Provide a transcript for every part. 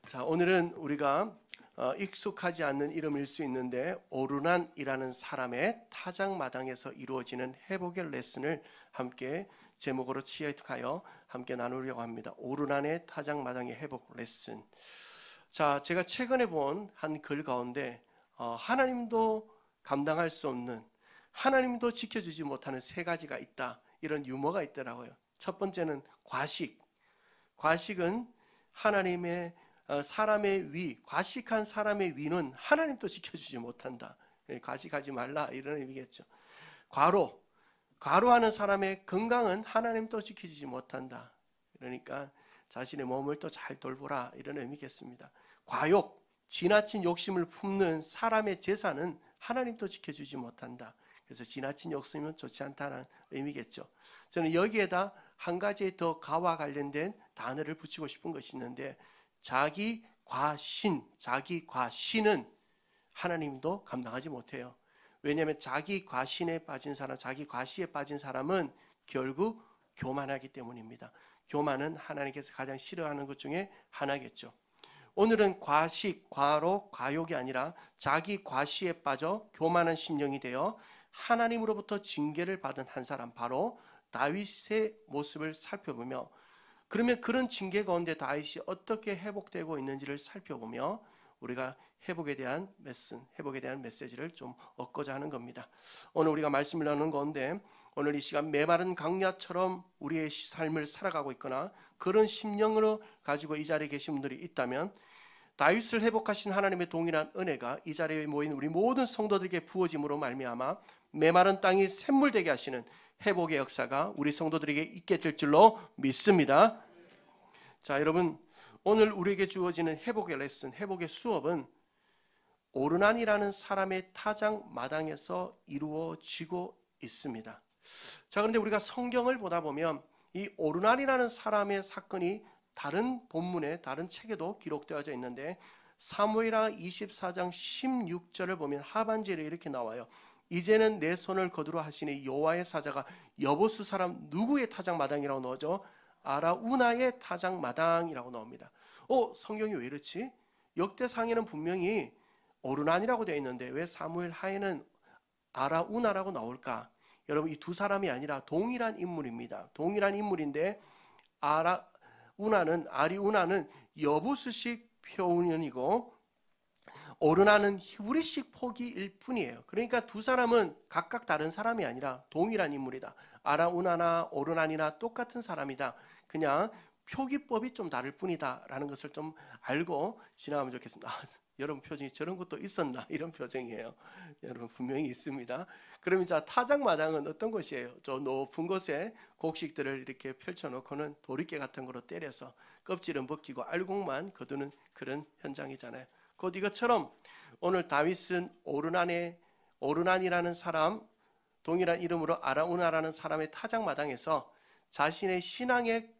자, 오늘은 우리가 익숙하지 않는 이름일 수 있는데 오르난이라는 사람의 타작마당에서 이루어지는 회복의 레슨을 함께 제목으로 취합하여 함께 나누려고 합니다. 오르난의 타작마당의 회복 레슨. 자, 제가 최근에 본 한 글 가운데 하나님도 감당할 수 없는, 하나님도 지켜주지 못하는 세 가지가 있다, 이런 유머가 있더라고요. 첫 번째는 과식. 과식은 하나님의 사람의 위, 과식한 사람의 위는 하나님도 지켜주지 못한다. 과식하지 말라, 이런 의미겠죠. 과로, 과로하는 사람의 건강은 하나님도 지켜주지 못한다. 그러니까 자신의 몸을 또 잘 돌보라, 이런 의미겠습니다. 과욕, 지나친 욕심을 품는 사람의 재산은 하나님도 지켜주지 못한다. 그래서 지나친 욕심은 좋지 않다는 의미겠죠. 저는 여기에다 한 가지 더 가와 관련된 단어를 붙이고 싶은 것이 있는데, 자기 과신, 자기 과신은 하나님도 감당하지 못해요. 왜냐하면 자기 과신에 빠진 사람, 자기 과시에 빠진 사람은 결국 교만하기 때문입니다. 교만은 하나님께서 가장 싫어하는 것 중에 하나겠죠. 오늘은 과식, 과로, 과욕이 아니라 자기 과시에 빠져 교만한 심령이 되어 하나님으로부터 징계를 받은 한 사람, 바로 다윗의 모습을 살펴보며, 그러면 그런 징계 가운데 다윗이 어떻게 회복되고 있는지를 살펴보며 우리가 회복에 대한 레슨, 회복에 대한 메시지를 좀 얻고자 하는 겁니다. 오늘 우리가 말씀을 나누는 가운데, 오늘 이 시간 메마른 강야처럼 우리의 삶을 살아가고 있거나 그런 심령으로 가지고 이 자리에 계신 분들이 있다면, 다윗을 회복하신 하나님의 동일한 은혜가 이 자리에 모인 우리 모든 성도들에게 부어짐으로 말미암아 메마른 땅이 샘물되게 하시는 회복의 역사가 우리 성도들에게 있게 될 줄로 믿습니다. 자, 여러분, 오늘 우리에게 주어지는 회복의 레슨, 회복의 수업은 오르난이라는 사람의 타작 마당에서 이루어지고 있습니다. 자, 그런데 우리가 성경을 보다 보면 이 오르난이라는 사람의 사건이 다른 본문에, 다른 책에도 기록되어져 있는데, 사무엘하 24장 16절을 보면 하반절에 이렇게 나와요. 이제는 내 손을 거두라 하시니 여호와의 사자가 여보스 사람 누구의 타작마당이라고 나오죠? 아라우나의 타작마당이라고 나옵니다. 성경이 왜 이렇지? 역대상에는 분명히 오르난이라고 되어 있는데 왜 사무엘 하에는 아라우나라고 나올까? 여러분, 이 두 사람이 아니라 동일한 인물입니다. 동일한 인물인데 아리우나는 여부수식 표현이고 오르나는 히브리식 포기일 뿐이에요. 그러니까 두 사람은 각각 다른 사람이 아니라 동일한 인물이다. 아라우나나 오르난이나 똑같은 사람이다. 그냥 표기법이 좀 다를 뿐이다 라는 것을 좀 알고 지나가면 좋겠습니다. 여러분, 표정이 저런 것도 있었나? 이런 표정이에요. 여러분, 분명히 있습니다. 그럼 이제 타작마당은 어떤 것이에요? 저 높은 곳에 곡식들을 이렇게 펼쳐놓고는 도리깨 같은 거로 때려서 껍질은 벗기고 알곡만 거두는 그런 현장이잖아요. 곧 이것처럼 오늘 다윗은 오르난이라는 사람, 동일한 이름으로 아라우나라는 사람의 타작마당에서 자신의 신앙의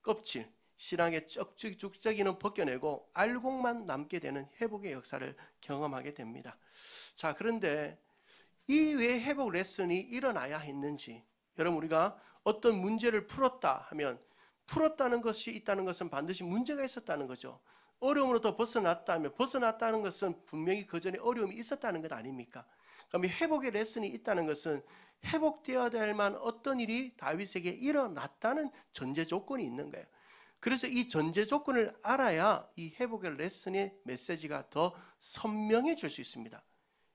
껍질, 신앙의 쭉적이는 벗겨내고 알곡만 남게 되는 회복의 역사를 경험하게 됩니다. 자, 그런데 이 왜 회복 레슨이 일어나야 했는지, 여러분, 우리가 어떤 문제를 풀었다 하면 풀었다는 것이 있다는 것은 반드시 문제가 있었다는 거죠. 어려움으로부터 벗어났다면 벗어났다는 것은 분명히 그 전에 어려움이 있었다는 것 아닙니까? 그럼 회복의 레슨이 있다는 것은 회복되어야 될 만한 어떤 일이 다윗에게 일어났다는 전제 조건이 있는 거예요. 그래서 이 전제 조건을 알아야 이 회복의 레슨의 메시지가 더 선명해질 수 있습니다.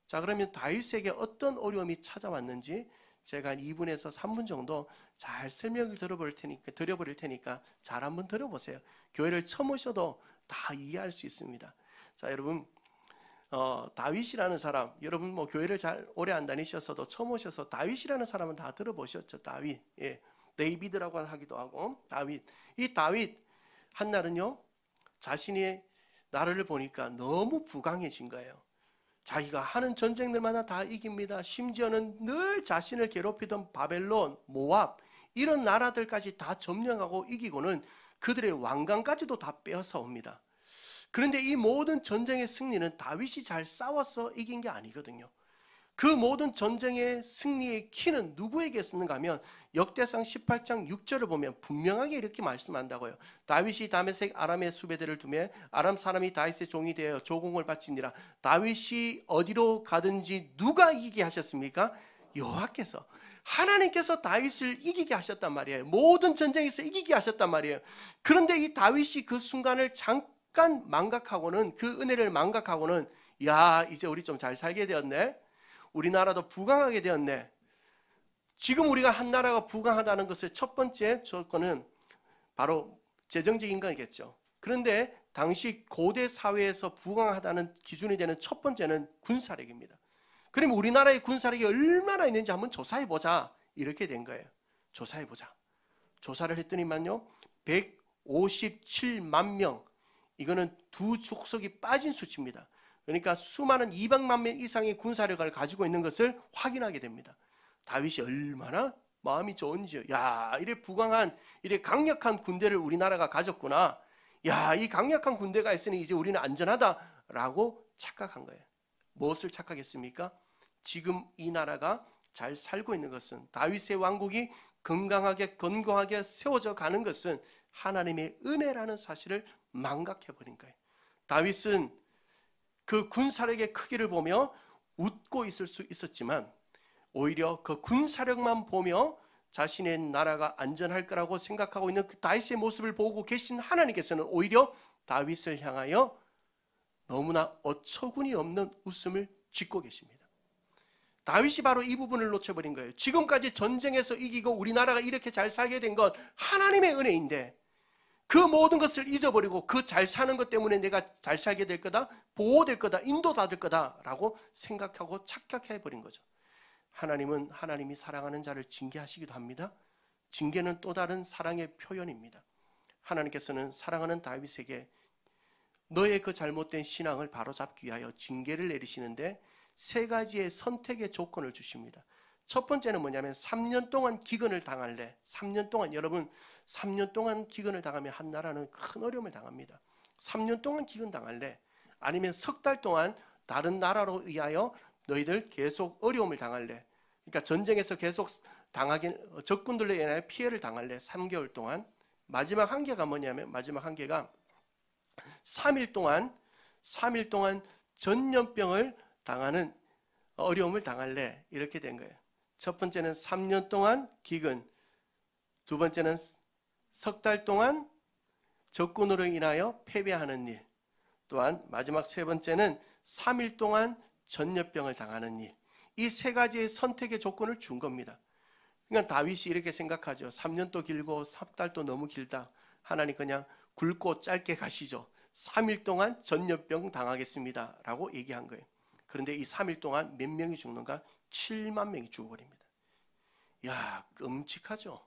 자, 그러면 다윗에게 어떤 어려움이 찾아왔는지 제가 한 2분에서 3분 정도 잘 설명을 드려버릴 테니까 잘 한번 들어보세요. 교회를 처음 오셔도 다 이해할 수 있습니다. 자, 여러분, 다윗이라는 사람, 여러분 뭐 교회를 잘 오래 안 다니셨어도 처음 오셔서 다윗이라는 사람은 다 들어보셨죠? 다윗, 데이비드라고 하기도 하고 다윗. 이 다윗 한날은요, 자신의 나라를 보니까 너무 부강해진 거예요. 자기가 하는 전쟁들마다 다 이깁니다. 심지어는 늘 자신을 괴롭히던 바벨론, 모압 이런 나라들까지 다 점령하고 이기고는 그들의 왕관까지도 다 빼앗아 옵니다. 그런데 이 모든 전쟁의 승리는 다윗이 잘 싸워서 이긴 게 아니거든요. 그 모든 전쟁의 승리의 키는 누구에게 있었는가 하면 역대상 18장 6절을 보면 분명하게 이렇게 말씀한다고요. 다윗이 다메섹 아람의 수배대를 두매 아람 사람이 다윗의 종이 되어 조공을 바치니라. 다윗이 어디로 가든지 누가 이기게 하셨습니까? 여호와께서. 하나님께서 다윗을 이기게 하셨단 말이에요. 모든 전쟁에서 이기게 하셨단 말이에요. 그런데 이 다윗이 그 순간을 잠깐 망각하고는, 그 은혜를 망각하고는, 야, 이제 우리 좀 잘 살게 되었네, 우리나라도 부강하게 되었네. 지금 우리가 한 나라가 부강하다는 것의 첫 번째 조건은 바로 재정적인 거겠죠. 그런데 당시 고대 사회에서 부강하다는 기준이 되는 첫 번째는 군사력입니다. 그럼 우리나라의 군사력이 얼마나 있는지 한번 조사해보자, 이렇게 된 거예요. 조사해보자. 조사를 했더니만요, 157만 명, 이거는 두 족속이 빠진 수치입니다. 그러니까 수많은 200만 명 이상의 군사력을 가지고 있는 것을 확인하게 됩니다. 다윗이 얼마나 마음이 좋은지요. 야, 이래 부강한, 이래 강력한 군대를 우리나라가 가졌구나. 야, 이 강력한 군대가 있으니 이제 우리는 안전하다라고 착각한 거예요. 무엇을 착각했습니까? 지금 이 나라가 잘 살고 있는 것은, 다윗의 왕국이 건강하게 견고하게 세워져 가는 것은 하나님의 은혜라는 사실을 망각해버린 거예요. 다윗은 그 군사력의 크기를 보며 웃고 있을 수 있었지만 오히려 그 군사력만 보며 자신의 나라가 안전할 거라고 생각하고 있는 그 다윗의 모습을 보고 계신 하나님께서는 오히려 다윗을 향하여 너무나 어처구니 없는 웃음을 짓고 계십니다. 다윗이 바로 이 부분을 놓쳐버린 거예요. 지금까지 전쟁에서 이기고 우리나라가 이렇게 잘 살게 된 것 하나님의 은혜인데, 그 모든 것을 잊어버리고 그 잘 사는 것 때문에 내가 잘 살게 될 거다, 보호될 거다, 인도받을 거다라고 생각하고 착각해버린 거죠. 하나님은 하나님이 사랑하는 자를 징계하시기도 합니다. 징계는 또 다른 사랑의 표현입니다. 하나님께서는 사랑하는 다윗에게 너의 그 잘못된 신앙을 바로잡기 위하여 징계를 내리시는데 세 가지의 선택의 조건을 주십니다. 첫 번째는 뭐냐면 3년 동안 기근을 당할래. 3년 동안, 여러분 3년 동안 기근을 당하면 한 나라는 큰 어려움을 당합니다. 3년 동안 기근 당할래? 아니면 석 달 동안 다른 나라로 의하여 너희들 계속 어려움을 당할래? 그러니까 전쟁에서 계속 적군들로 인하여 피해를 당할래? 3개월 동안. 마지막 한계가 뭐냐면, 마지막 한계가 3일 동안 전염병을 당하는 어려움을 당할래? 이렇게 된 거예요. 첫 번째는 3년 동안 기근, 두 번째는 석 달 동안 적군으로 인하여 패배하는 일, 또한 마지막 세 번째는 3일 동안 전염병을 당하는 일. 이 세 가지의 선택의 조건을 준 겁니다. 그러니까 다윗이 이렇게 생각하죠. 3년도 길고 석 달도 너무 길다. 하나님 그냥 굵고 짧게 가시죠. 3일 동안 전염병 당하겠습니다 라고 얘기한 거예요. 그런데 이 3일 동안 몇 명이 죽는가? 7만 명이 죽어버립니다. 야, 끔찍하죠.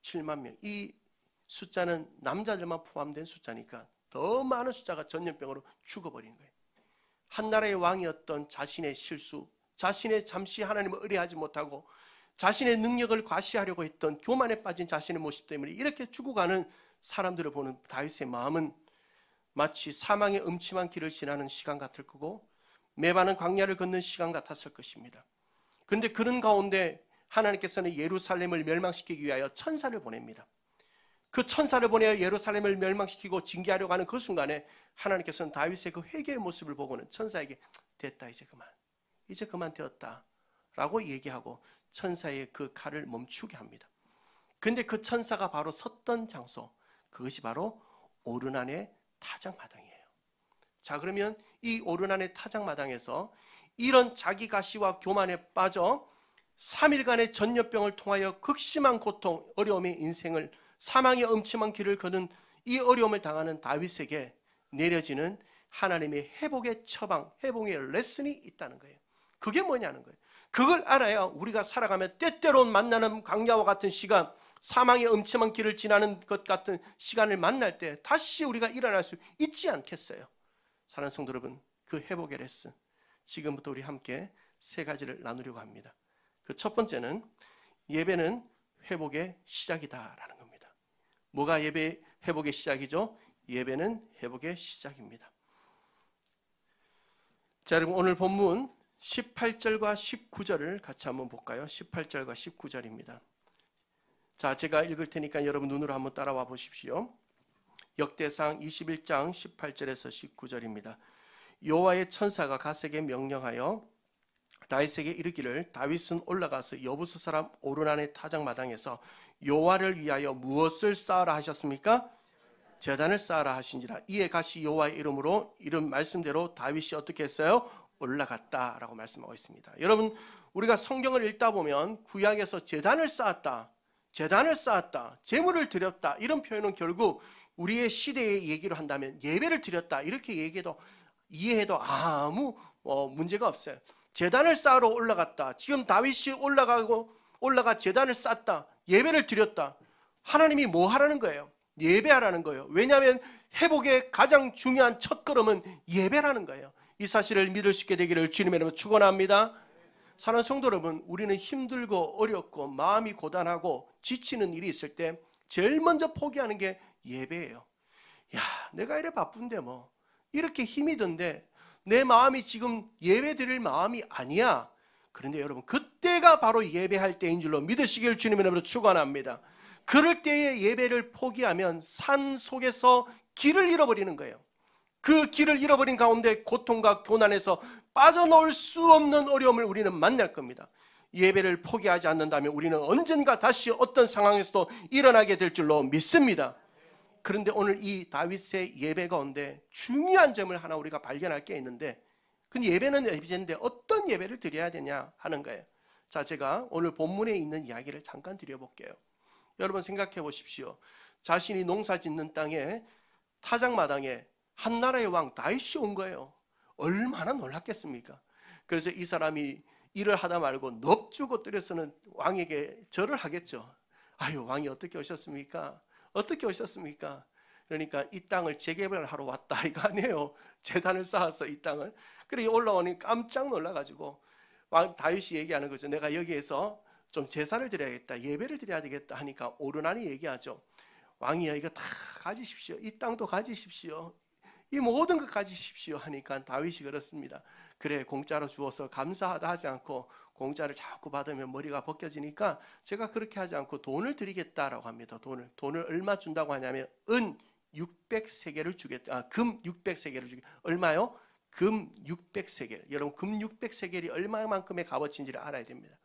7만 명. 이 숫자는 남자들만 포함된 숫자니까 더 많은 숫자가 전염병으로 죽어버린 거예요. 한 나라의 왕이었던 자신의 실수, 자신의 잠시 하나님을 의뢰하지 못하고 자신의 능력을 과시하려고 했던 교만에 빠진 자신의 모습 때문에 이렇게 죽어가는 사람들을 보는 다윗의 마음은 마치 사망의 음침한 길을 지나는 시간 같을 거고 메마른 광야를 걷는 시간 같았을 것입니다. 그런데 그런 가운데 하나님께서는 예루살렘을 멸망시키기 위하여 천사를 보냅니다. 그 천사를 보내어 예루살렘을 멸망시키고 징계하려고 하는 그 순간에 하나님께서는 다윗의 그 회개의 모습을 보고는 천사에게 됐다, 이제 그만 되었다 라고 얘기하고 천사의 그 칼을 멈추게 합니다. 근데 그 천사가 바로 섰던 장소, 그것이 바로 오르난의 타작마당이에요. 자, 그러면 이 오르난의 타작마당에서 이런 자기 가시와 교만에 빠져 3일간의 전염병을 통하여 극심한 고통, 어려움의 인생을, 사망의 엄침한 길을 걷는 이 어려움을 당하는 다윗에게 내려지는 하나님의 회복의 처방, 회복의 레슨이 있다는 거예요. 그게 뭐냐는 거예요. 그걸 알아야 우리가 살아가면 때때로 만나는 광야와 같은 시간, 사망의 엄침한 길을 지나는 것 같은 시간을 만날 때 다시 우리가 일어날 수 있지 않겠어요? 사랑하는 성도 여러분, 그 회복의 레슨 지금부터 우리 함께 세 가지를 나누려고 합니다. 그 첫 번째는 예배는 회복의 시작이다라는 겁니다. 뭐가 예배 회복의 시작이죠? 예배는 회복의 시작입니다. 자, 여러분 오늘 본문 18절과 19절을 같이 한번 볼까요? 18절과 19절입니다. 자, 제가 읽을 테니까 여러분 눈으로 한번 따라와 보십시오. 역대상 21장 18절에서 19절입니다. 여호와의 천사가 갓에게 명령하여 다윗에게 이르기를 다윗은 올라가서 여부스 사람 오르난의 타작마당에서 여호와를 위하여 무엇을 쌓으라 하셨습니까? 제단을 쌓으라 하신지라. 이에 가시 여호와의 이름으로 이름 말씀대로 다윗이 어떻게 했어요? 올라갔다라고 말씀하고 있습니다. 여러분, 우리가 성경을 읽다 보면 구약에서 제단을 쌓았다, 제물을 드렸다, 이런 표현은 결국 우리의 시대의 얘기로 한다면 예배를 드렸다, 이렇게 얘기해도 이해해도 아무 문제가 없어요. 제단을 쌓으러 올라갔다. 지금 다윗이 올라가 제단을 쌓았다, 예배를 드렸다. 하나님이 뭐 하라는 거예요? 예배하라는 거예요. 왜냐하면 회복의 가장 중요한 첫걸음은 예배라는 거예요. 이 사실을 믿을 수 있게 되기를 주님의 이름으로 축원합니다. 사랑하는 성도 여러분, 우리는 힘들고 어렵고 마음이 고단하고 지치는 일이 있을 때 제일 먼저 포기하는 게 예배예요. 야, 내가 이래 바쁜데 뭐 이렇게 힘이 든데 내 마음이 지금 예배 드릴 마음이 아니야. 그런데 여러분, 그때가 바로 예배할 때인 줄로 믿으시길 주님의 이름으로 축원합니다. 그럴 때의 예배를 포기하면 산 속에서 길을 잃어버리는 거예요. 그 길을 잃어버린 가운데 고통과 고난에서 빠져나올 수 없는 어려움을 우리는 만날 겁니다. 예배를 포기하지 않는다면 우리는 언젠가 다시 어떤 상황에서도 일어나게 될 줄로 믿습니다. 그런데 오늘 이 다윗의 예배 가운데 중요한 점을 하나 우리가 발견할 게 있는데, 근데 예배는 예배인데 어떤 예배를 드려야 되냐 하는 거예요. 자, 제가 오늘 본문에 있는 이야기를 잠깐 드려볼게요. 여러분 생각해 보십시오. 자신이 농사 짓는 땅에 타작마당에 한 나라의 왕 다윗이 온 거예요. 얼마나 놀랐겠습니까? 그래서 이 사람이 일을 하다 말고 넙주고 들여서는 왕에게 절을 하겠죠. 아유, 왕이 어떻게 오셨습니까? 어떻게 오셨습니까? 그러니까 이 땅을 재개발하러 왔다 이거 아니에요. 제단을 쌓아서 이 땅을. 그래 올라오니 깜짝 놀라가지고 왕 다윗이 얘기하는 거죠. 내가 여기에서 좀 제사를 드려야겠다, 예배를 드려야 되겠다 하니까 오르난이 얘기하죠. 왕이여, 이거 다 가지십시오. 이 땅도 가지십시오. 이 모든 것 가지십시오 하니까 다윗이 그렇습니다. 그래, 공짜로 주어서 감사하다 하지 않고 공짜를 자꾸 받으면 머리가 벗겨지니까 제가 그렇게 하지 않고 돈을 드리겠다라고 합니다. 돈을 얼마 준다고 하냐면 은 600세겔을 주겠다. 금 600세겔을 주겠다. 얼마요? 금 600세겔. 여러분, 금 600세겔이 얼마만큼의 값어치인지를 알아야 됩니다.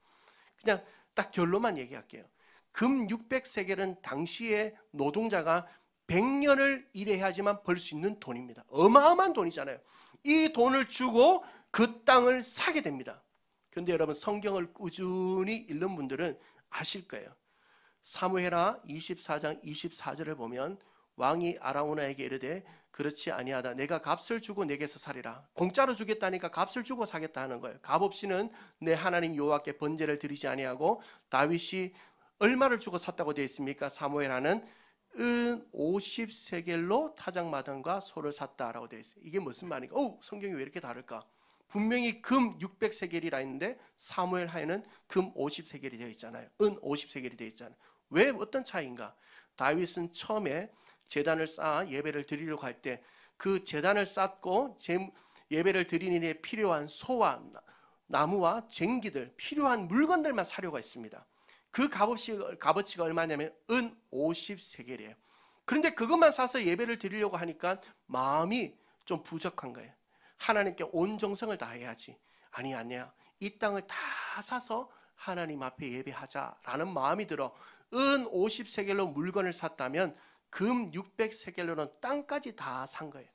그냥 딱 결론만 얘기할게요. 금 600세겔은 당시에 노동자가 100년을 일해야지만 벌 수 있는 돈입니다. 어마어마한 돈이잖아요. 이 돈을 주고 그 땅을 사게 됩니다. 그런데 여러분, 성경을 꾸준히 읽는 분들은 아실 거예요. 사무엘하 24장 24절을 보면 왕이 아라우나에게 이르되 그렇지 아니하다. 내가 값을 주고 내게서 사리라. 공짜로 주겠다니까 값을 주고 사겠다 하는 거예요. 값 없이는 내 하나님 여호와께 번제를 드리지 아니하고, 다윗이 얼마를 주고 샀다고 되어 있습니까? 사무엘하는 은 50세겔로 타작마당과 소를 샀다라고 되어 있어요. 이게 무슨 말인가? 성경이 왜 이렇게 다를까? 분명히 금 600세겔이라 했는데 사무엘하에는 금 50세겔이 되어 있잖아요. 은 50세겔이 되어 있잖아요. 왜, 어떤 차이인가? 다윗은 처음에 제단을 쌓아 예배를 드리려고 할 때 그 제단을 쌓고 예배를 드리는 데 필요한 소와 나무와 쟁기들, 필요한 물건들만 사려고 했습니다. 그 값어치가 얼마냐면 은 50세겔이에요. 그런데 그것만 사서 예배를 드리려고 하니까 마음이 좀 부족한 거예요. 하나님께 온 정성을 다해야지. 아니야. 이 땅을 다 사서 하나님 앞에 예배하자라는 마음이 들어 은 50세겔로 물건을 샀다면 금 600세겔로는 땅까지 다 산 거예요.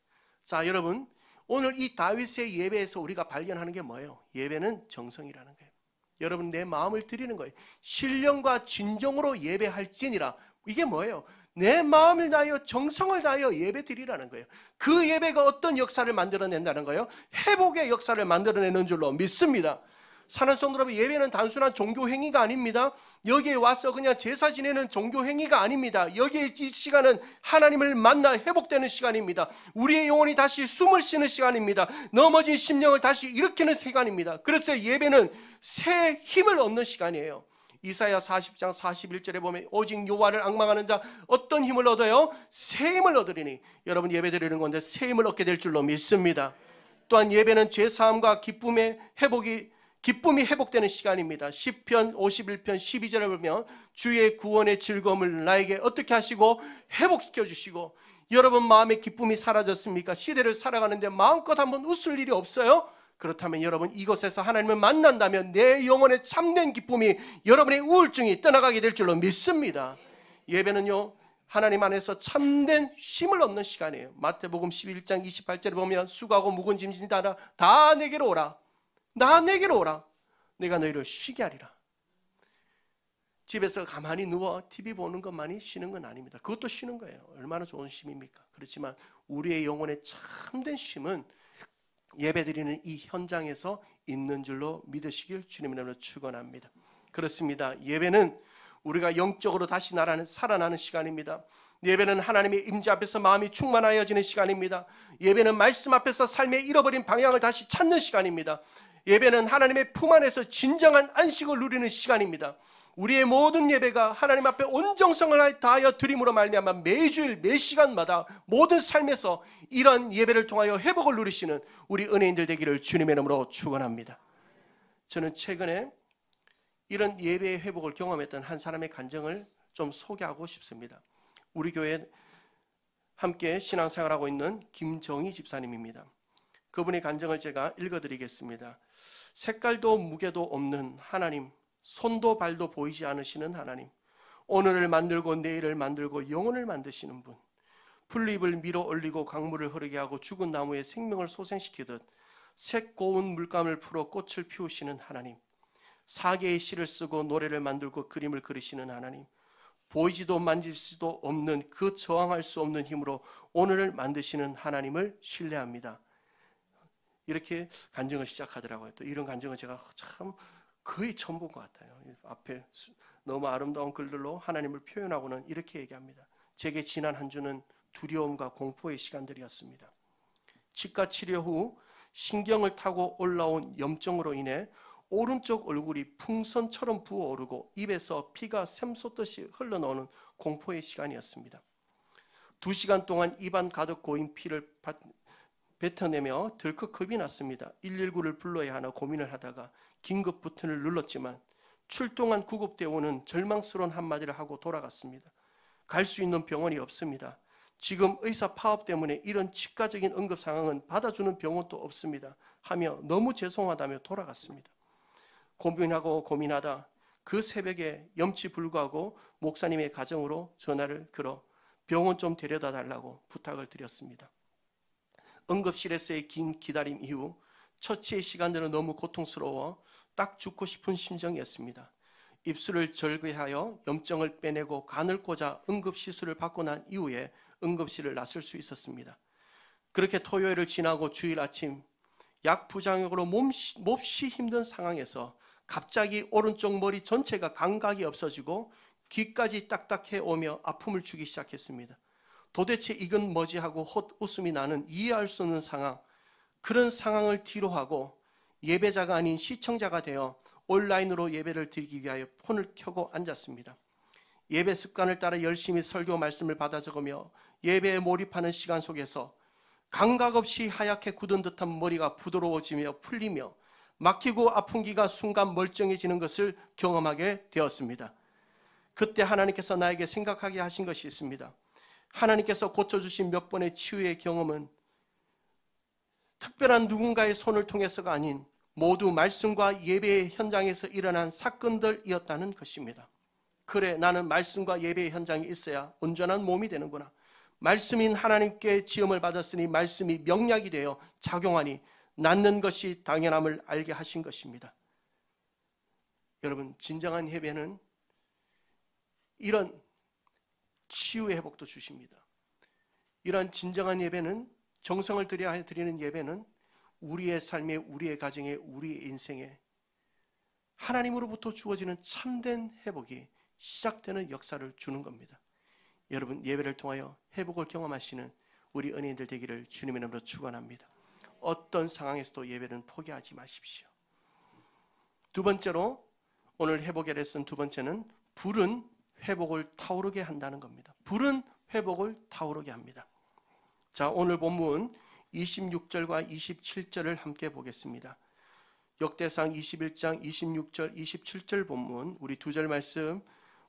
자, 여러분, 오늘 이 다윗의 예배에서 우리가 발견하는 게 뭐예요? 예배는 정성이라는 거예요. 여러분, 내 마음을 드리는 거예요. 신령과 진정으로 예배할지니라. 이게 뭐예요? 내 마음을 다하여 정성을 다하여 예배 드리라는 거예요. 그 예배가 어떤 역사를 만들어낸다는 거예요? 회복의 역사를 만들어내는 줄로 믿습니다. 사는 성도 여러분, 예배는 단순한 종교 행위가 아닙니다. 여기에 와서 그냥 제사 지내는 종교 행위가 아닙니다. 여기에 이 시간은 하나님을 만나 회복되는 시간입니다. 우리의 영혼이 다시 숨을 쉬는 시간입니다. 넘어진 심령을 다시 일으키는 시간입니다. 그래서 예배는 새 힘을 얻는 시간이에요. 이사야 40장 41절에 보면 오직 여호와를 앙망하는 자 어떤 힘을 얻어요? 새 힘을 얻으리니. 여러분, 예배 드리는 건데 새 힘을 얻게 될 줄로 믿습니다. 또한 예배는 죄사함과 기쁨이 회복되는 시간입니다. 시편 51편 12절을 보면 주의 구원의 즐거움을 나에게 어떻게 하시고 회복시켜 주시고, 여러분 마음의 기쁨이 사라졌습니까? 시대를 살아가는데 마음껏 한번 웃을 일이 없어요? 그렇다면 여러분 이곳에서 하나님을 만난다면 내 영혼의 참된 기쁨이, 여러분의 우울증이 떠나가게 될 줄로 믿습니다. 예배는요, 하나님 안에서 참된 쉼을 얻는 시간이에요. 마태복음 11장 28절에 보면 수고하고 무거운 짐진 다 내게로 오라. 나 내게로 오라. 내가 너희를 쉬게 하리라. 집에서 가만히 누워 TV 보는 것만이 쉬는 건 아닙니다. 그것도 쉬는 거예요. 얼마나 좋은 쉼입니까? 그렇지만 우리의 영혼의 참된 쉼은 예배드리는 이 현장에서 있는 줄로 믿으시길 주님의 이름으로 축원합니다. 그렇습니다. 예배는 우리가 영적으로 다시 살아나는 시간입니다. 예배는 하나님의 임재 앞에서 마음이 충만하여지는 시간입니다. 예배는 말씀 앞에서 삶의 잃어버린 방향을 다시 찾는 시간입니다. 예배는 하나님의 품 안에서 진정한 안식을 누리는 시간입니다. 우리의 모든 예배가 하나님 앞에 온 정성을 다하여 드림으로 말미암아 매주일 매 시간마다 모든 삶에서 이런 예배를 통하여 회복을 누리시는 우리 은혜인들 되기를 주님의 이름으로 축원합니다. 저는 최근에 이런 예배의 회복을 경험했던 한 사람의 간증을 좀 소개하고 싶습니다. 우리 교회에 함께 신앙생활하고 있는 김정희 집사님입니다. 그분의 간증을 제가 읽어드리겠습니다. 색깔도 무게도 없는 하나님, 손도 발도 보이지 않으시는 하나님, 오늘을 만들고 내일을 만들고 영혼을 만드시는 분, 풀잎을 밀어 올리고 강물을 흐르게 하고 죽은 나무에 생명을 소생시키듯 색 고운 물감을 풀어 꽃을 피우시는 하나님, 사계의 시를 쓰고 노래를 만들고 그림을 그리시는 하나님, 보이지도 만질 수도 없는 그 저항할 수 없는 힘으로 오늘을 만드시는 하나님을 신뢰합니다. 이렇게 간증을 시작하더라고요. 또 이런 간증을 제가 참 거의 처음 본 것 같아요. 앞에 너무 아름다운 글들로 하나님을 표현하고는 이렇게 얘기합니다. 제게 지난 한 주는 두려움과 공포의 시간들이었습니다. 치과 치료 후 신경을 타고 올라온 염증으로 인해 오른쪽 얼굴이 풍선처럼 부어오르고 입에서 피가 샘솟듯이 흘러나오는 공포의 시간이었습니다. 2시간 동안 입안 가득 고인 피를 뱉어내며 덜컥 겁이 났습니다. 119를 불러야 하나 고민을 하다가 긴급 버튼을 눌렀지만 출동한 구급대원은 절망스러운 한마디를 하고 돌아갔습니다. 갈 수 있는 병원이 없습니다. 지금 의사 파업 때문에 이런 치과적인 응급 상황은 받아주는 병원도 없습니다. 하며 너무 죄송하다며 돌아갔습니다. 고민하고 고민하다 그 새벽에 염치 불구하고 목사님의 가정으로 전화를 걸어 병원 좀 데려다 달라고 부탁을 드렸습니다. 응급실에서의 긴 기다림 이후 처치의 시간들은 너무 고통스러워 딱 죽고 싶은 심정이었습니다. 입술을 절개하여 염증을 빼내고 간을 꽂아 응급시술을 받고 난 이후에 응급실을 나설 수 있었습니다. 그렇게 토요일을 지나고 주일 아침 약 부작용으로 몹시 힘든 상황에서 갑자기 오른쪽 머리 전체가 감각이 없어지고 귀까지 딱딱해 오며 아픔을 주기 시작했습니다. 도대체 이건 뭐지 하고 헛웃음이 나는 이해할 수 없는 상황, 그런 상황을 뒤로하고 예배자가 아닌 시청자가 되어 온라인으로 예배를 드리기 위하여 폰을 켜고 앉았습니다. 예배 습관을 따라 열심히 설교 말씀을 받아 적으며 예배에 몰입하는 시간 속에서 감각 없이 하얗게 굳은 듯한 머리가 부드러워지며 풀리며 막히고 아픈 귀가 순간 멀쩡해지는 것을 경험하게 되었습니다. 그때 하나님께서 나에게 생각하게 하신 것이 있습니다. 하나님께서 고쳐주신 몇 번의 치유의 경험은 특별한 누군가의 손을 통해서가 아닌 모두 말씀과 예배의 현장에서 일어난 사건들이었다는 것입니다. 그래, 나는 말씀과 예배의 현장에 있어야 온전한 몸이 되는구나. 말씀인 하나님께 지음을 받았으니 말씀이 명약이 되어 작용하니 낫는 것이 당연함을 알게 하신 것입니다. 여러분, 진정한 예배는 이런 치유의 회복도 주십니다. 이런 진정한 예배는, 정성을 들여 드리는 예배는 우리의 삶에, 우리의 가정에, 우리의 인생에 하나님으로부터 주어지는 참된 회복이 시작되는 역사를 주는 겁니다. 여러분, 예배를 통하여 회복을 경험하시는 우리 은혜인들 되기를 주님의 이름으로 축원합니다. 어떤 상황에서도 예배는 포기하지 마십시오. 두 번째로, 오늘 회복의 레슨 두 번째는 불은 회복을 타오르게 한다는 겁니다. 불은 회복을 타오르게 합니다. 자, 오늘 본문 26절과 27절을 함께 보겠습니다. 역대상 21장 26절 27절 본문, 우리 두 절 말씀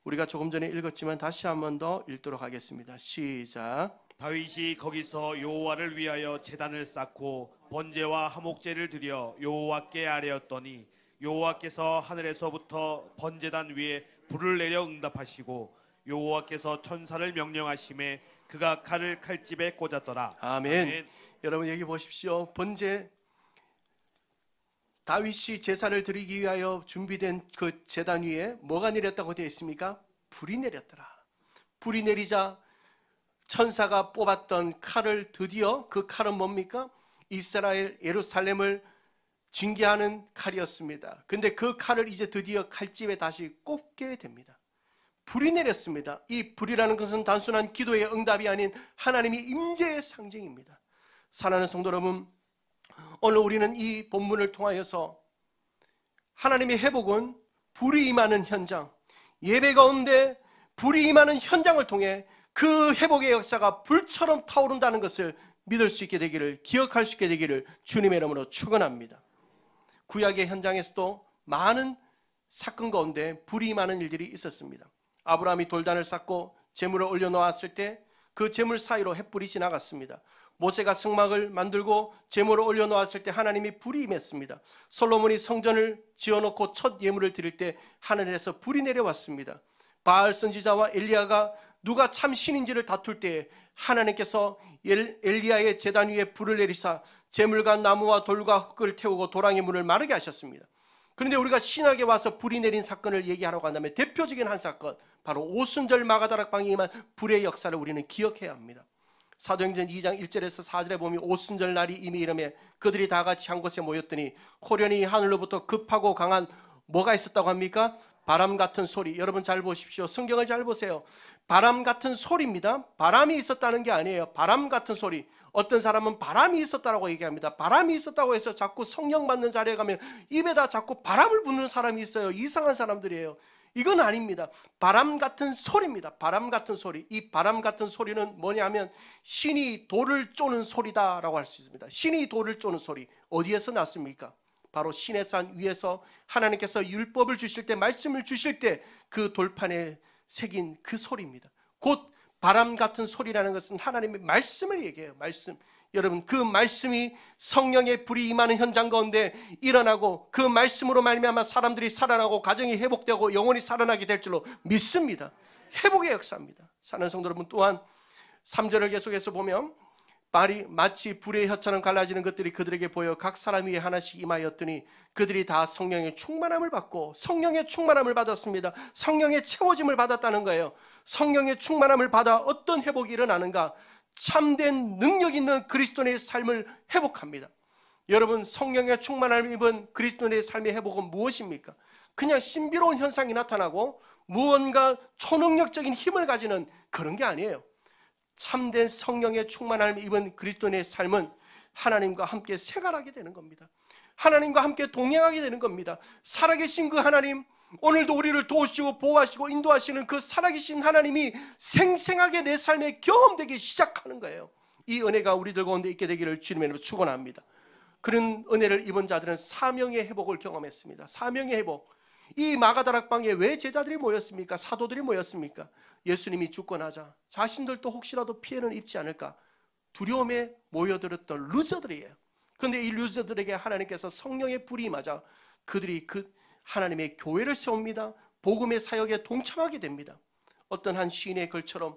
우리가 조금 전에 읽었지만 다시 한 번 더 읽도록 하겠습니다. 시작. 다윗이 거기서 여호와를 위하여 제단을 쌓고 번제와 화목제를 드려 여호와께 아뢰었더니 여호와께서 하늘에서부터 번제단 위에 불을 내려 응답하시고 여호와께서 천사를 명령하심에 그가 칼을 칼집에 꽂았더라. 아멘. 여러분 여기 보십시오. 번제, 다윗이 제사를 드리기 위하여 준비된 그 제단 위에 뭐가 내렸다고 되어 있습니까? 불이 내렸더라. 불이 내리자 천사가 뽑았던 칼을, 드디어 그 칼은 뭡니까? 이스라엘 예루살렘을 징계하는 칼이었습니다. 근데 그 칼을 이제 드디어 칼집에 다시 꽂게 됩니다. 불이 내렸습니다. 이 불이라는 것은 단순한 기도의 응답이 아닌 하나님의 임재의 상징입니다. 사랑하는 성도 여러분, 오늘 우리는 이 본문을 통하여서 하나님의 회복은 불이 임하는 현장, 예배 가운데 불이 임하는 현장을 통해 그 회복의 역사가 불처럼 타오른다는 것을 믿을 수 있게 되기를, 기억할 수 있게 되기를 주님의 이름으로 축원합니다. 구약의 현장에서도 많은 사건 가운데 불이 임하는 일들이 있었습니다. 아브라함이 돌단을 쌓고 제물을 올려놓았을 때 그 제물 사이로 햇불이 지나갔습니다. 모세가 성막을 만들고 제물을 올려놓았을 때 하나님이 불이 임했습니다. 솔로몬이 성전을 지어놓고 첫 예물을 드릴 때 하늘에서 불이 내려왔습니다. 바알 선지자와 엘리야가 누가 참 신인지를 다툴 때 하나님께서 엘리야의 제단 위에 불을 내리사 제물과 나무와 돌과 흙을 태우고 도랑의 물을 마르게 하셨습니다. 그런데 우리가 신학에 와서 불이 내린 사건을 얘기하려고 한다면 대표적인 한 사건, 바로 오순절 마가다락방에 임한 불의 역사를 우리는 기억해야 합니다. 사도행전 2장 1절에서 4절에 보면 오순절 날이 이미 이름에 그들이 다 같이 한 곳에 모였더니 호련히 하늘로부터 급하고 강한 뭐가 있었다고 합니까? 바람 같은 소리. 여러분 잘 보십시오. 성경을 잘 보세요. 바람 같은 소리입니다. 바람이 있었다는 게 아니에요. 바람 같은 소리. 어떤 사람은 바람이 있었다고 얘기합니다. 바람이 있었다고 해서 자꾸 성령 받는 자리에 가면 입에다 자꾸 바람을 부는 사람이 있어요. 이상한 사람들이에요. 이건 아닙니다. 바람 같은 소리입니다. 바람 같은 소리. 이 바람 같은 소리는 뭐냐면 신이 돌을 쪼는 소리다라고 할 수 있습니다. 신이 돌을 쪼는 소리. 어디에서 났습니까? 바로 시내산 위에서 하나님께서 율법을 주실 때, 말씀을 주실 때 그 돌판에 새긴 그 소리입니다. 곧 바람 같은 소리라는 것은 하나님의 말씀을 얘기해요. 말씀. 여러분, 그 말씀이 성령의 불이 임하는 현장 가운데 일어나고 그 말씀으로 말미암아 사람들이 살아나고 가정이 회복되고 영혼이 살아나게 될 줄로 믿습니다. 회복의 역사입니다. 사는 성도 여러분, 또한 3절을 계속해서 보면 말이 마치 불의 혀처럼 갈라지는 것들이 그들에게 보여 각 사람 위에 하나씩 임하였더니 그들이 다 성령의 충만함을 받고, 성령의 충만함을 받았습니다. 성령의 채워짐을 받았다는 거예요. 성령의 충만함을 받아 어떤 회복이 일어나는가? 참된 능력 있는 그리스도인의 삶을 회복합니다. 여러분, 성령의 충만함을 입은 그리스도인의 삶의 회복은 무엇입니까? 그냥 신비로운 현상이 나타나고 무언가 초능력적인 힘을 가지는 그런 게 아니에요. 참된 성령의 충만함을 입은 그리스도인의 삶은 하나님과 함께 생활하게 되는 겁니다. 하나님과 함께 동행하게 되는 겁니다. 살아계신 그 하나님, 오늘도 우리를 도우시고 보호하시고 인도하시는 그 살아계신 하나님이 생생하게 내 삶에 경험되기 시작하는 거예요. 이 은혜가 우리들 가운데 있게 되기를 주님의 이름으로 축원합니다. 그런 은혜를 입은 자들은 사명의 회복을 경험했습니다. 사명의 회복. 이 마가다락방에 왜 제자들이 모였습니까? 사도들이 모였습니까? 예수님이 죽고 나자 자신들도 혹시라도 피해는 입지 않을까 두려움에 모여들었던 루저들이에요. 그런데 이 루저들에게 하나님께서 성령의 불이 임하자 그들이 그 하나님의 교회를 세웁니다. 복음의 사역에 동참하게 됩니다. 어떤 한 시인의 글처럼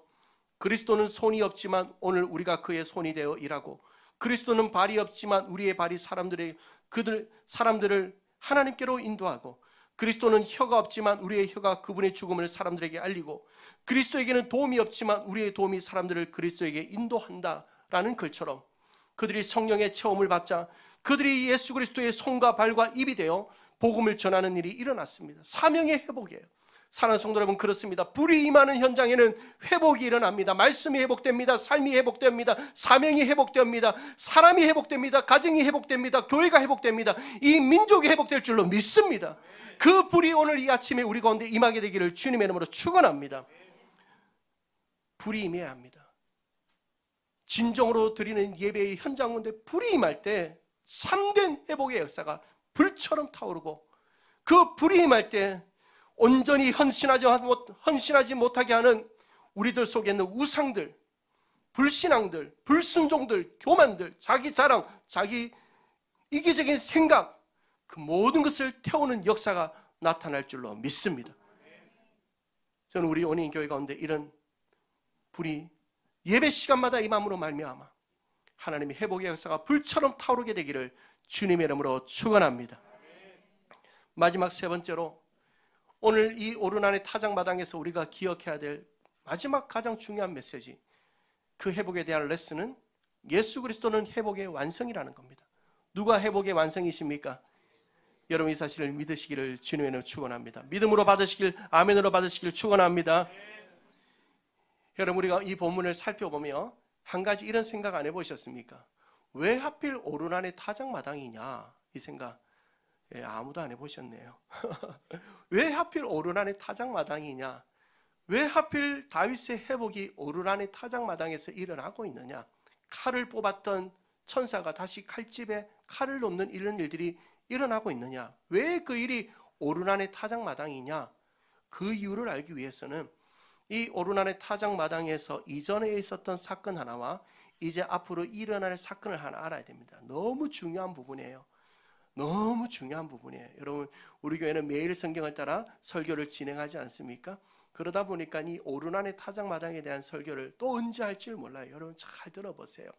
그리스도는 손이 없지만 오늘 우리가 그의 손이 되어 일하고, 그리스도는 발이 없지만 우리의 발이 사람들을 하나님께로 인도하고, 그리스도는 혀가 없지만 우리의 혀가 그분의 죽음을 사람들에게 알리고, 그리스도에게는 도움이 없지만 우리의 도움이 사람들을 그리스도에게 인도한다라는 글처럼 그들이 성령의 체험을 받자 그들이 예수 그리스도의 손과 발과 입이 되어 복음을 전하는 일이 일어났습니다. 사명의 회복이에요. 사랑하는 성도 여러분, 그렇습니다. 불이 임하는 현장에는 회복이 일어납니다. 말씀이 회복됩니다. 삶이 회복됩니다. 사명이 회복됩니다. 사람이 회복됩니다. 가정이 회복됩니다. 교회가 회복됩니다. 이 민족이 회복될 줄로 믿습니다. 그 불이 오늘 이 아침에 우리 가운데 임하게 되기를 주님의 이름으로 축원합니다. 불이 임해야 합니다. 진정으로 드리는 예배의 현장 가운데 불이 임할 때 참된 회복의 역사가 불처럼 타오르고, 그 불이 임할 때 온전히 헌신하지 못하게 하는 우리들 속에 있는 우상들, 불신앙들, 불순종들, 교만들, 자기 자랑, 자기 이기적인 생각, 그 모든 것을 태우는 역사가 나타날 줄로 믿습니다. 저는 우리 온인 교회 가운데 이런 불이 예배 시간마다 임함으로 말미암아 하나님의 회복의 역사가 불처럼 타오르게 되기를 주님의 이름으로 축원합니다. 마지막 세 번째로, 오늘 이 오르난의 타작마당에서 우리가 기억해야 될 마지막 가장 중요한 메시지, 그 회복에 대한 레슨은 예수 그리스도는 회복의 완성이라는 겁니다. 누가 회복의 완성이십니까? 여러분 이 사실을 믿으시기를 주님의 이름으로 축원합니다. 믿음으로 받으시길, 아멘으로 받으시길 축원합니다. 여러분, 우리가 이 본문을 살펴보며 한 가지 이런 생각 안 해보셨습니까? 왜 하필 오르난의 타작마당이냐, 이 생각 아무도 안 해보셨네요. 왜 하필 오르난의 타작마당이냐, 왜 하필 다윗의 회복이 오르난의 타작마당에서 일어나고 있느냐, 칼을 뽑았던 천사가 다시 칼집에 칼을 놓는 이런 일들이 일어나고 있느냐, 왜 그 일이 오르난의 타작마당이냐, 그 이유를 알기 위해서는 이 오르난의 타작마당에서 이전에 있었던 사건 하나와 이제 앞으로 일어날 사건을 하나 알아야 됩니다. 너무 중요한 부분이에요. 너무 중요한 부분이에요. 여러분, 우리 교회는 매일 성경을 따라 설교를 진행하지 않습니까? 그러다 보니까 이 오르난의 타작마당에 대한 설교를 또 언제 할지 몰라요. 여러분 잘 들어보세요.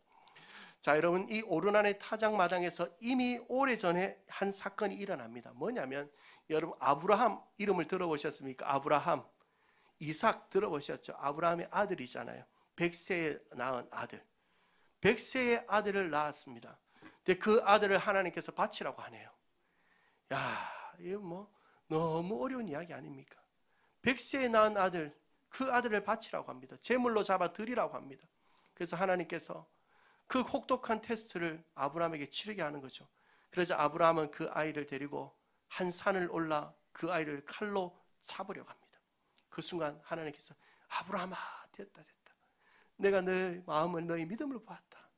자, 여러분, 이 오르난의 타작마당에서 이미 오래전에 한 사건이 일어납니다. 뭐냐면, 여러분 아브라함 이름을 들어보셨습니까? 아브라함, 이삭 들어보셨죠? 아브라함의 아들이잖아요. 100세에 낳은 아들, 100세의 아들을 낳았습니다. 근데 그 아들을 하나님께서 바치라고 하네요. 야, 이거 뭐 너무 어려운 이야기 아닙니까? 100세에 낳은 아들, 그 아들을 바치라고 합니다. 제물로 잡아 드리라고 합니다. 그래서 하나님께서 그 혹독한 테스트를 아브라함에게 치르게 하는 거죠. 그래서 아브라함은 그 아이를 데리고 한 산을 올라 그 아이를 칼로 잡으려고 합니다. 그 순간 하나님께서, 아브라함아, 됐다. 내가 너의 마음을, 너의 믿음을 보았다.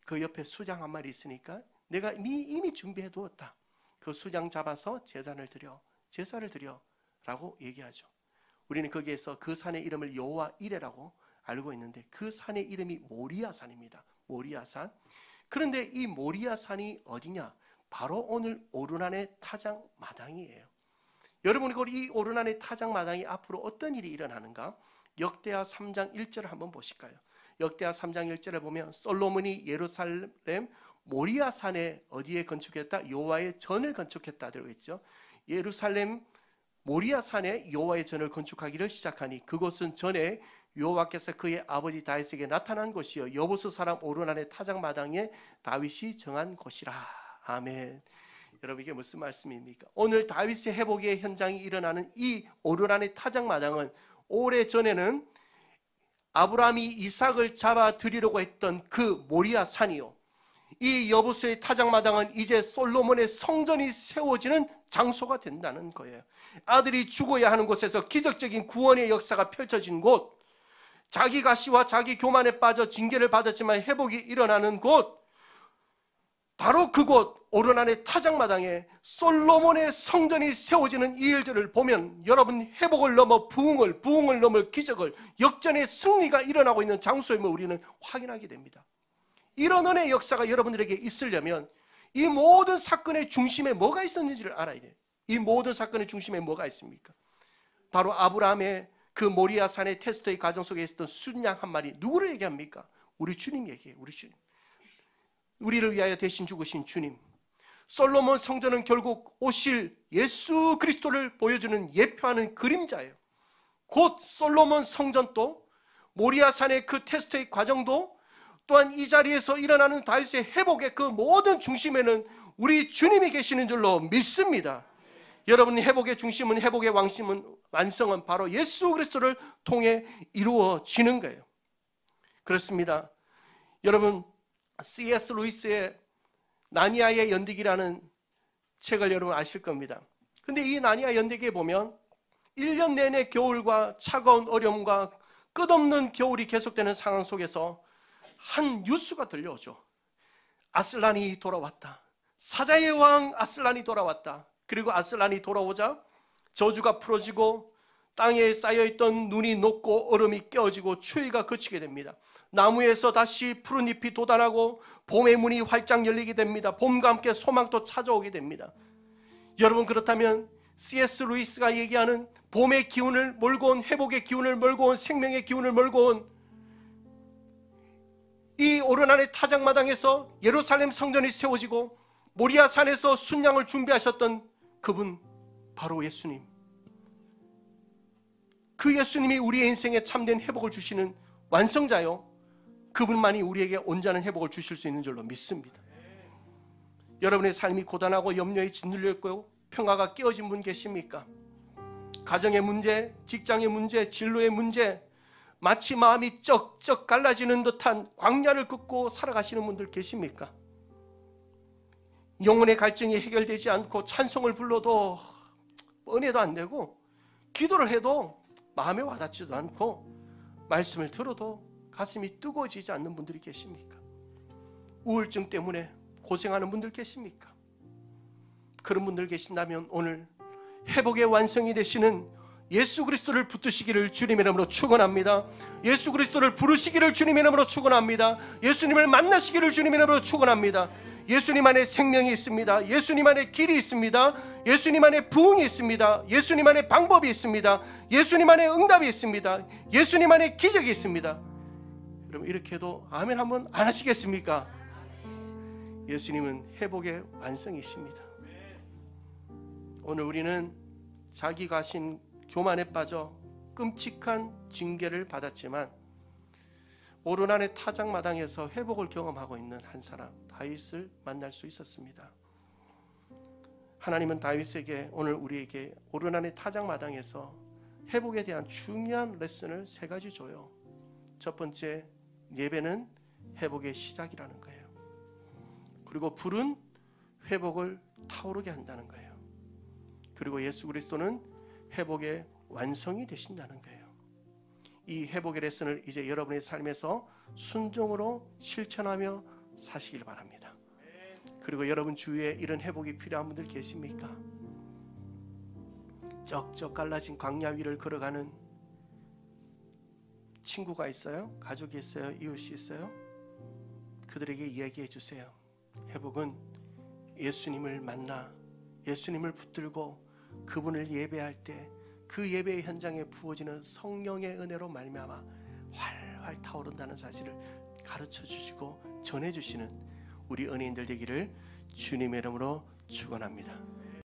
그 옆에 수장 한 마리 있으니까 내가 이미 준비해 두었다. 그 수장 잡아서 제사를 드려 라고 얘기하죠. 우리는 거기에서 그 산의 이름을 여호와 이레라고 알고 있는데, 그 산의 이름이 모리아산입니다. 모리아산. 그런데 이 모리아산이 어디냐? 바로 오늘 오르난의 타작마당이에요. 여러분, 이 오르난의 타작마당이 앞으로 어떤 일이 일어나는가? 역대하 3장 1절을 한번 보실까요? 역대하 3장 1절에 보면, 솔로몬이 예루살렘 모리아산에 어디에 건축했다? 여호와의 전을 건축했다 되어 있죠. 예루살렘 모리아산에 여호와의 전을 건축하기를 시작하니 그곳은 전에 여호와께서 그의 아버지 다윗에게 나타난 곳이요 여부스 사람 오르난의 타작마당에 다윗이 정한 곳이라. 아멘. 여러분, 이게 무슨 말씀입니까? 오늘 다윗의 회복의 현장이 일어나는 이 오르난의 타작마당은 오래전에는 아브라함이 이삭을 잡아 드리려고 했던 그 모리아 산이요, 이 여부스의 타작마당은 이제 솔로몬의 성전이 세워지는 장소가 된다는 거예요. 아들이 죽어야 하는 곳에서 기적적인 구원의 역사가 펼쳐진 곳, 자기 가시와 자기 교만에 빠져 징계를 받았지만 회복이 일어나는 곳, 바로 그곳 오르난의 타작마당에 솔로몬의 성전이 세워지는 이 일들을 보면, 여러분, 회복을 넘어 부흥을 넘어 기적을, 역전의 승리가 일어나고 있는 장소임을 우리는 확인하게 됩니다. 이런 은혜의 역사가 여러분들에게 있으려면 이 모든 사건의 중심에 뭐가 있었는지를 알아야 돼요. 이 모든 사건의 중심에 뭐가 있습니까? 바로 아브라함의 그 모리아산의 테스트의 과정 속에 있었던 순양 한 마리. 누구를 얘기합니까? 우리 주님 얘기해요. 우리 주님. 우리를 위하여 대신 죽으신 주님. 솔로몬 성전은 결국 오실 예수 그리스도를 보여주는 예표하는 그림자예요. 곧 솔로몬 성전도, 모리아산의 그 테스트의 과정도, 또한 이 자리에서 일어나는 다윗의 회복의 그 모든 중심에는 우리 주님이 계시는 줄로 믿습니다. 여러분, 회복의 중심은, 회복의 완성은 바로 예수 그리스도를 통해 이루어지는 거예요. 그렇습니다. 여러분, C.S. 루이스의 나니아의 연대기라는 책을 여러분 아실 겁니다. 근데 이 나니아 연대기에 보면 1년 내내 겨울과 차가운 어려움과 끝없는 겨울이 계속되는 상황 속에서 한 뉴스가 들려오죠. 아슬란이 돌아왔다. 사자의 왕 아슬란이 돌아왔다. 그리고 아슬란이 돌아오자 저주가 풀어지고 땅에 쌓여있던 눈이 녹고 얼음이 깨어지고 추위가 그치게 됩니다. 나무에서 다시 푸른 잎이 돋아나고 봄의 문이 활짝 열리게 됩니다. 봄과 함께 소망도 찾아오게 됩니다. 여러분, 그렇다면 C.S. 루이스가 얘기하는 봄의 기운을 몰고 온, 회복의 기운을 몰고 온, 생명의 기운을 몰고 온 이 오르난의 타작마당에서 예루살렘 성전이 세워지고 모리아 산에서 순양을 준비하셨던 그분, 바로 예수님. 그 예수님이 우리의 인생에 참된 회복을 주시는 완성자요, 그분만이 우리에게 온전한 회복을 주실 수 있는 줄로 믿습니다. 여러분의 삶이 고단하고 염려에 짓눌려 있고 평화가 깨어진 분 계십니까? 가정의 문제, 직장의 문제, 진로의 문제, 마치 마음이 쩍쩍 갈라지는 듯한 광야를 긋고 살아가시는 분들 계십니까? 영혼의 갈증이 해결되지 않고 찬송을 불러도 은혜도 안 되고 기도를 해도 마음에 와닿지도 않고 말씀을 들어도 가슴이 뜨거워지지 않는 분들이 계십니까? 우울증 때문에 고생하는 분들 계십니까? 그런 분들 계신다면 오늘 회복의 완성이 되시는 예수 그리스도를 붙드시기를 주님의 이름으로 축원합니다. 예수 그리스도를 부르시기를 주님의 이름으로 축원합니다. 예수님을 만나시기를 주님의 이름으로 축원합니다. 예수님 안에 생명이 있습니다. 예수님 안에 길이 있습니다. 예수님 안에 부흥이 있습니다. 예수님 안에 방법이 있습니다. 예수님 안에 응답이 있습니다. 예수님 안에 기적이 있습니다. 여러분, 이렇게 해도 아멘 한번 안 하시겠습니까? 예수님은 회복의 완성이십니다. 오늘 우리는 자기가 하신 교만에 빠져 끔찍한 징계를 받았지만 오르난의 타작마당에서 회복을 경험하고 있는 한 사람, 다윗을 만날 수 있었습니다. 하나님은 다윗에게, 오늘 우리에게 오르난의 타작마당에서 회복에 대한 중요한 레슨을 3가지 줘요. 첫 번째, 예배는 회복의 시작이라는 거예요. 그리고 불은 회복을 타오르게 한다는 거예요. 그리고 예수 그리스도는 회복의 완성이 되신다는 거예요. 이 회복의 레슨을 이제 여러분의 삶에서 순종으로 실천하며 사시길 바랍니다. 그리고 여러분 주위에 이런 회복이 필요한 분들 계십니까? 쩍쩍 갈라진 광야 위를 걸어가는 친구가 있어요? 가족이 있어요? 이웃이 있어요? 그들에게 이야기해 주세요. 회복은 예수님을 만나 예수님을 붙들고 그분을 예배할 때 그 예배의 현장에 부어지는 성령의 은혜로 말미암아 활활 타오른다는 사실을 가르쳐 주시고 전해 주시는 우리 은혜인들 되기를 주님의 이름으로 축원합니다.